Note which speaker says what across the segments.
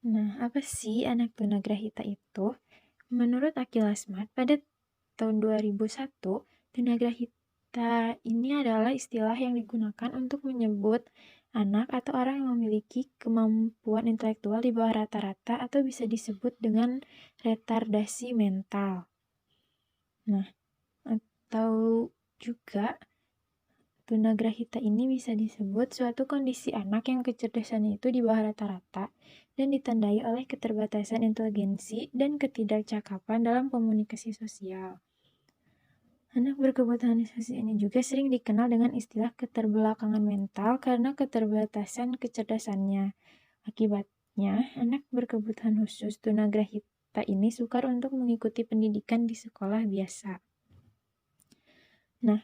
Speaker 1: Nah, apa sih anak tunagrahita itu? Menurut Aki Lasmat, pada tahun 2001, tunagrahita ini adalah istilah yang digunakan untuk menyebut anak atau orang yang memiliki kemampuan intelektual di bawah rata-rata atau bisa disebut dengan retardasi mental. Nah, atau juga tunagrahita ini bisa disebut suatu kondisi anak yang kecerdasannya itu di bawah rata-rata dan ditandai oleh keterbatasan inteligensi dan ketidakcakapan dalam komunikasi sosial. Anak berkebutuhan khusus ini juga sering dikenal dengan istilah keterbelakangan mental karena keterbatasan kecerdasannya. Akibatnya, anak berkebutuhan khusus tunagrahita ini sukar untuk mengikuti pendidikan di sekolah biasa. Nah,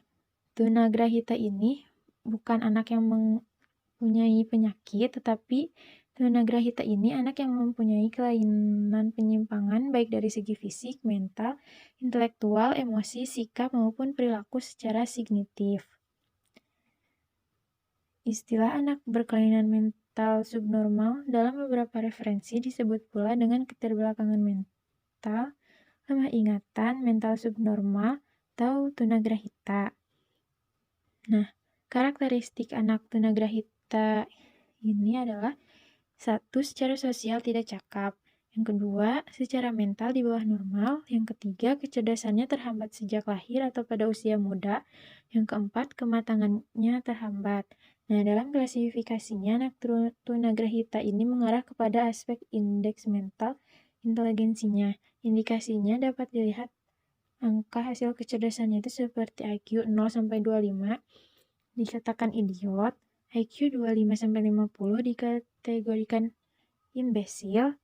Speaker 1: tunagrahita ini bukan anak yang mempunyai penyakit, tetapi tunagrahita ini anak yang mempunyai kelainan penyimpangan baik dari segi fisik, mental, intelektual, emosi, sikap, maupun perilaku secara signitif. Istilah anak berkelainan mental subnormal dalam beberapa referensi disebut pula dengan keterbelakangan mental, lemah ingatan, mental subnormal, atau tunagrahita. Nah, karakteristik anak tunagrahita ini adalah satu, secara sosial tidak cakap. Yang kedua, secara mental di bawah normal. Yang ketiga, kecerdasannya terhambat sejak lahir atau pada usia muda. Yang keempat, kematangannya terhambat. Nah, dalam klasifikasinya, anak tunagrahita ini mengarah kepada aspek indeks mental inteligensinya. Indikasinya dapat dilihat angka hasil kecerdasannya itu seperti IQ 0-25 dikatakan idiot, IQ 25-50 dikategorikan imbesil,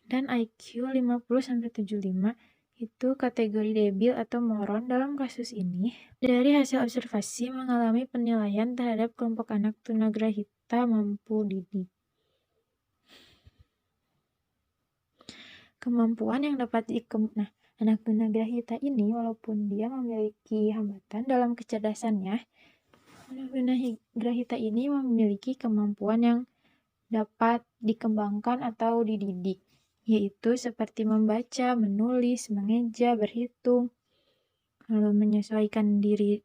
Speaker 1: dan IQ 50-75 itu kategori debil atau moron. Dalam kasus ini, dari hasil observasi mengalami penilaian terhadap kelompok anak tunagrahita mampu didik. Kemampuan yang dapat Nah, anak tunagrahita ini walaupun dia memiliki hambatan dalam kecerdasannya, anak tunagrahita ini memiliki kemampuan yang dapat dikembangkan atau dididik, yaitu seperti membaca, menulis, mengeja, berhitung, lalu menyesuaikan diri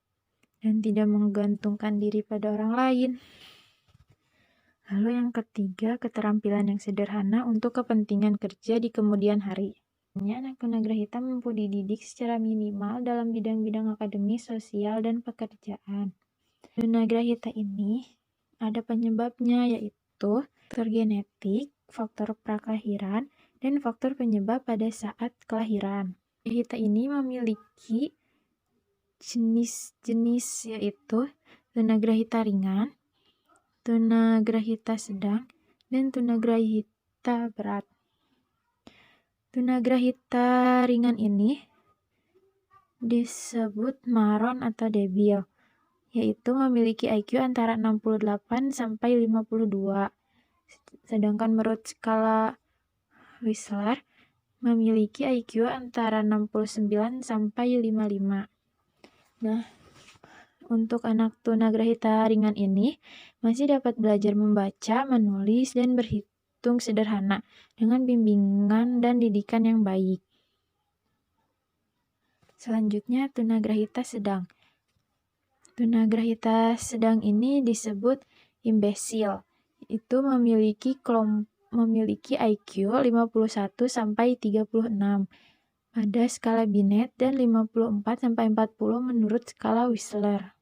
Speaker 1: dan tidak menggantungkan diri pada orang lain. Lalu yang ketiga, keterampilan yang sederhana untuk kepentingan kerja di kemudian hari. Anak tunagrahita mampu dididik secara minimal dalam bidang-bidang akademis, sosial, dan pekerjaan. Tunagrahita ini ada penyebabnya, yaitu faktor genetik, faktor prakelahiran, dan faktor penyebab pada saat kelahiran. Tunagrahita ini memiliki jenis-jenis, yaitu tunagrahita ringan, tunagrahita sedang, dan tunagrahita berat. Tunagrahita ringan ini disebut maron atau debil, yaitu memiliki IQ antara 68 sampai 52. Sedangkan menurut skala Wechsler memiliki IQ antara 69 sampai 55. Nah, untuk anak tunagrahita ringan ini masih dapat belajar membaca, menulis, dan berhitung sederhana dengan bimbingan dan didikan yang baik. Selanjutnya, tunagrahita sedang. Tunagrahita sedang ini disebut imbesil. Itu memiliki IQ 51 sampai 36 pada skala Binet dan 54 sampai 40 menurut skala Wechsler.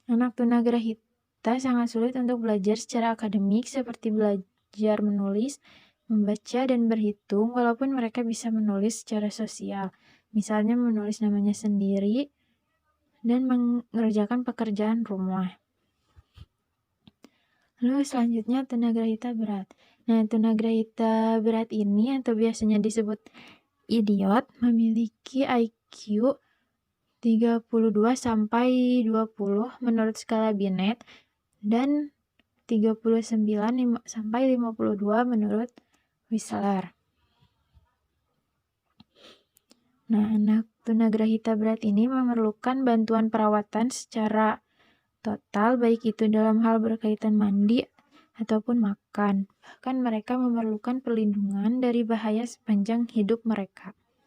Speaker 1: Anak tunagrahita sangat sulit untuk belajar secara akademik seperti belajar menulis, membaca, dan berhitung walaupun mereka bisa menulis secara sosial. Misalnya menulis namanya sendiri dan mengerjakan pekerjaan rumah. Lalu selanjutnya tunagrahita berat. Nah, tunagrahita berat ini atau biasanya disebut idiot memiliki IQ 32 sampai 20 menurut skala Binet dan 39 sampai 52 menurut Wechsler. Nah, anak tunagrahita berat ini memerlukan bantuan perawatan secara total, baik itu dalam hal berkaitan mandi ataupun makan. Bahkan mereka memerlukan perlindungan dari bahaya sepanjang hidup mereka.